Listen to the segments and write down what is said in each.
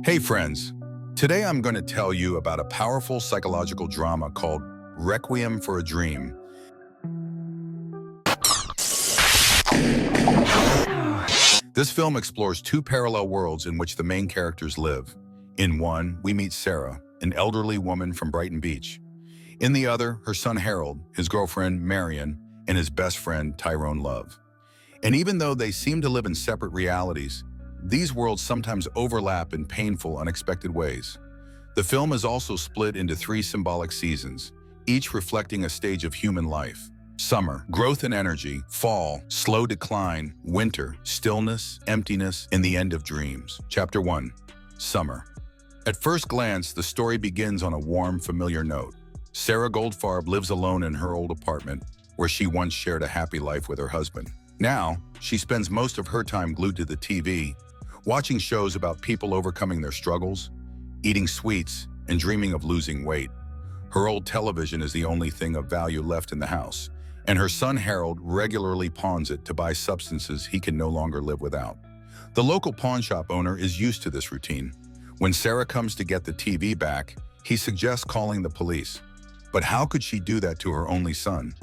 Hey friends, today I'm going to tell you about a powerful psychological drama called Requiem for a Dream. This film explores two parallel worlds in which the main characters live. In one, we meet Sarah, an elderly woman from Brighton Beach. In the other, her son Harold, his girlfriend Marion, and his best friend Tyrone Love. And even though they seem to live in separate realities, these worlds sometimes overlap in painful, unexpected ways. The film is also split into three symbolic seasons, each reflecting a stage of human life. Summer, growth and energy; fall, slow decline; winter, stillness, emptiness, and the end of dreams. Chapter 1. Summer. At first glance, the story begins on a warm, familiar note. Sarah Goldfarb lives alone in her old apartment, where she once shared a happy life with her husband. Now, she spends most of her time glued to the TV, watching shows about people overcoming their struggles, eating sweets, and dreaming of losing weight. Her old television is the only thing of value left in the house, and her son Harold regularly pawns it to buy substances he can no longer live without. The local pawn shop owner is used to this routine. When Sarah comes to get the TV back, he suggests calling the police. But how could she do that to her only son?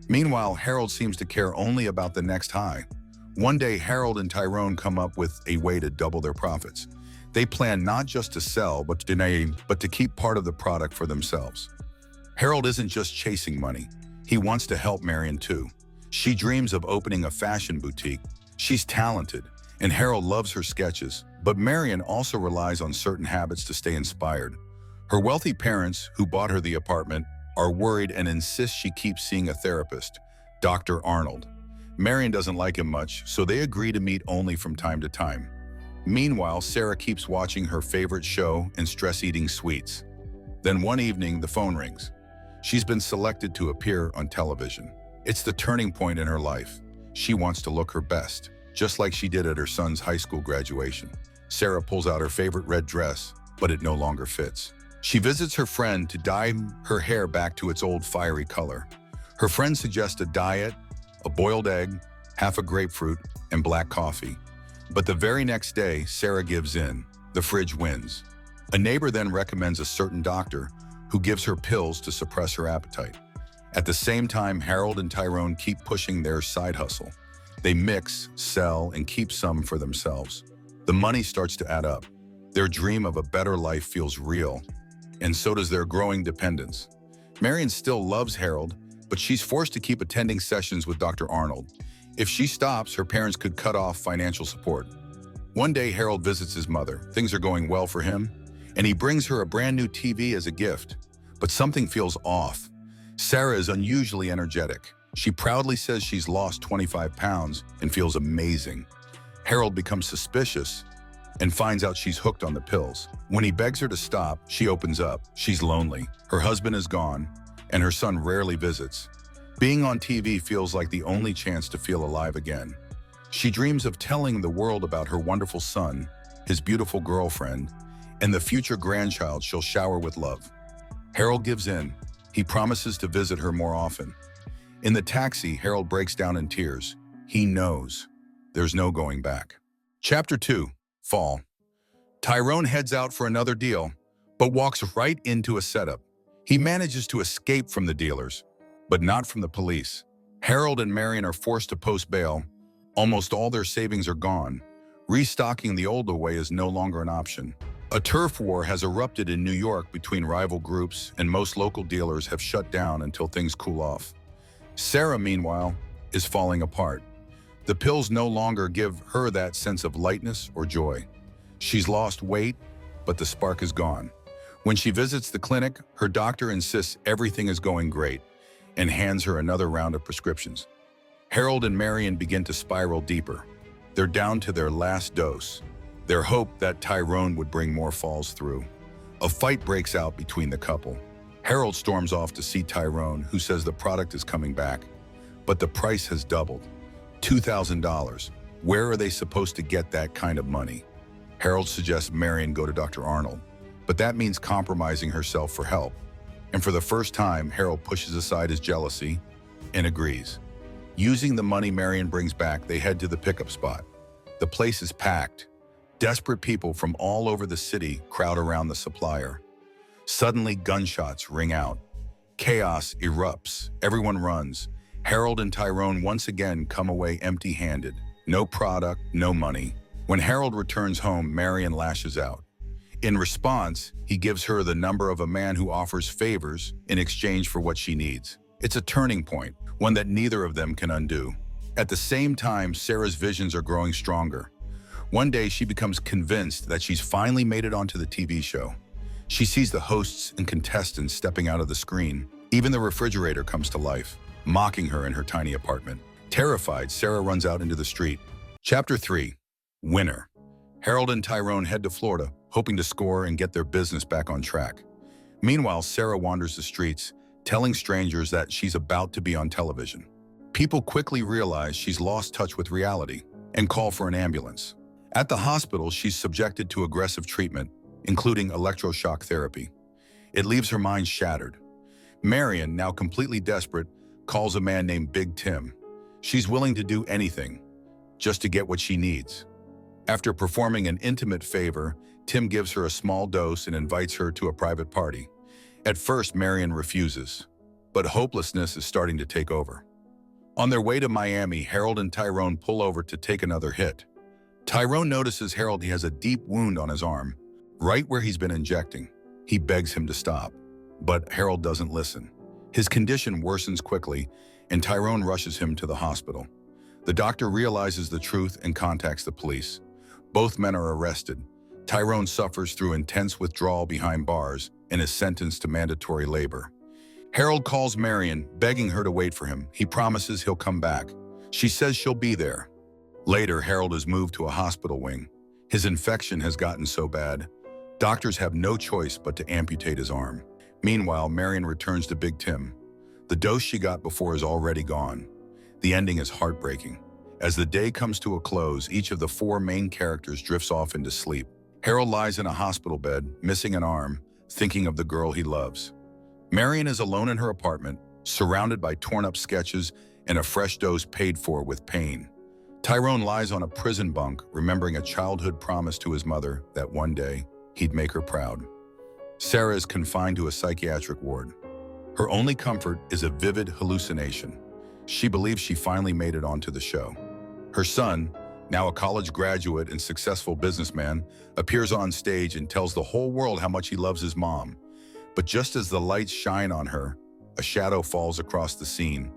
Meanwhile, Harold seems to care only about the next high. One day, Harold and Tyrone come up with a way to double their profits. They plan not just to sell, but to keep part of the product for themselves. Harold isn't just chasing money. He wants to help Marion too. She dreams of opening a fashion boutique. She's talented, and Harold loves her sketches. But Marion also relies on certain habits to stay inspired. Her wealthy parents, who bought her the apartment, are worried and insist she keep seeing a therapist, Dr. Arnold. Marion doesn't like him much, so they agree to meet only from time to time. Meanwhile, Sarah keeps watching her favorite show and stress-eating sweets. Then one evening, the phone rings. She's been selected to appear on television. It's the turning point in her life. She wants to look her best, just like she did at her son's high school graduation. Sarah pulls out her favorite red dress, but it no longer fits. She visits her friend to dye her hair back to its old fiery color. Her friend suggests a diet, a boiled egg, half a grapefruit, and black coffee. But the very next day, Sarah gives in. The fridge wins. A neighbor then recommends a certain doctor who gives her pills to suppress her appetite. At the same time, Harold and Tyrone keep pushing their side hustle. They mix, sell, and keep some for themselves. The money starts to add up. Their dream of a better life feels real, and so does their growing dependence. Marion still loves Harold, but she's forced to keep attending sessions with Dr. Arnold. If she stops, her parents could cut off financial support. One day, Harold visits his mother. Things are going well for him, and he brings her a brand new TV as a gift. But something feels off. Sarah is unusually energetic. She proudly says she's lost 25 pounds and feels amazing. Harold becomes suspicious and finds out she's hooked on the pills. When he begs her to stop, she opens up. She's lonely. Her husband is gone, and her son rarely visits. Being on TV feels like the only chance to feel alive again. She dreams of telling the world about her wonderful son, his beautiful girlfriend, and the future grandchild she'll shower with love. Harold gives in. He promises to visit her more often. In the taxi, Harold breaks down in tears. He knows there's no going back. Chapter 2. Fall. Tyrone heads out for another deal, but walks right into a setup. He manages to escape from the dealers, but not from the police. Harold and Marion are forced to post bail. Almost all their savings are gone. Restocking the old way is no longer an option. A turf war has erupted in New York between rival groups, and most local dealers have shut down until things cool off. Sarah, meanwhile, is falling apart. The pills no longer give her that sense of lightness or joy. She's lost weight, but the spark is gone. When she visits the clinic, her doctor insists everything is going great and hands her another round of prescriptions. Harold and Marion begin to spiral deeper. They're down to their last dose. Their hope that Tyrone would bring more falls through. A fight breaks out between the couple. Harold storms off to see Tyrone, who says the product is coming back, but the price has doubled. $2,000. Where are they supposed to get that kind of money? Harold suggests Marion go to Dr. Arnold, but that means compromising herself for help. And for the first time, Harold pushes aside his jealousy and agrees. Using the money Marion brings back, they head to the pickup spot. The place is packed. Desperate people from all over the city crowd around the supplier. Suddenly, gunshots ring out. Chaos erupts. Everyone runs. Harold and Tyrone once again come away empty-handed. No product, no money. When Harold returns home, Marion lashes out. In response, he gives her the number of a man who offers favors in exchange for what she needs. It's a turning point, one that neither of them can undo. At the same time, Sarah's visions are growing stronger. One day, she becomes convinced that she's finally made it onto the TV show. She sees the hosts and contestants stepping out of the screen. Even the refrigerator comes to life, mocking her in her tiny apartment. Terrified, Sarah runs out into the street. Chapter 3. Winner. Harold and Tyrone head to Florida, hoping to score and get their business back on track. Meanwhile, Sarah wanders the streets, telling strangers that she's about to be on television. People quickly realize she's lost touch with reality and call for an ambulance. At the hospital, she's subjected to aggressive treatment, including electroshock therapy. It leaves her mind shattered. Marion, now completely desperate, calls a man named Big Tim. She's willing to do anything, just to get what she needs. After performing an intimate favor, Tim gives her a small dose and invites her to a private party. At first, Marion refuses, but hopelessness is starting to take over. On their way to Miami, Harold and Tyrone pull over to take another hit. Tyrone notices Harold has a deep wound on his arm, right where he's been injecting. He begs him to stop, but Harold doesn't listen. His condition worsens quickly, and Tyrone rushes him to the hospital. The doctor realizes the truth and contacts the police. Both men are arrested. Tyrone suffers through intense withdrawal behind bars and is sentenced to mandatory labor. Harold calls Marion, begging her to wait for him. He promises he'll come back. She says she'll be there. Later, Harold is moved to a hospital wing. His infection has gotten so bad, doctors have no choice but to amputate his arm. Meanwhile, Marion returns to Big Tim. The dose she got before is already gone. The ending is heartbreaking. As the day comes to a close, each of the four main characters drifts off into sleep. Harold lies in a hospital bed, missing an arm, thinking of the girl he loves. Marion is alone in her apartment, surrounded by torn-up sketches and a fresh dose paid for with pain. Tyrone lies on a prison bunk, remembering a childhood promise to his mother that one day he'd make her proud. Sarah is confined to a psychiatric ward. Her only comfort is a vivid hallucination. She believes she finally made it onto the show. Her son, now a college graduate and successful businessman, appears on stage and tells the whole world how much he loves his mom. But just as the lights shine on her, a shadow falls across the scene,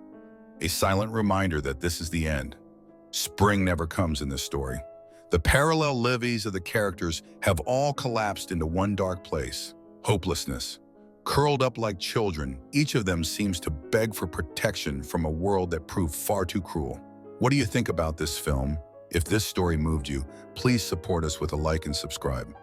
a silent reminder that this is the end. Spring never comes in this story. The parallel lives of the characters have all collapsed into one dark place, hopelessness. Curled up like children, each of them seems to beg for protection from a world that proved far too cruel. What do you think about this film? If this story moved you, please support us with a like and subscribe.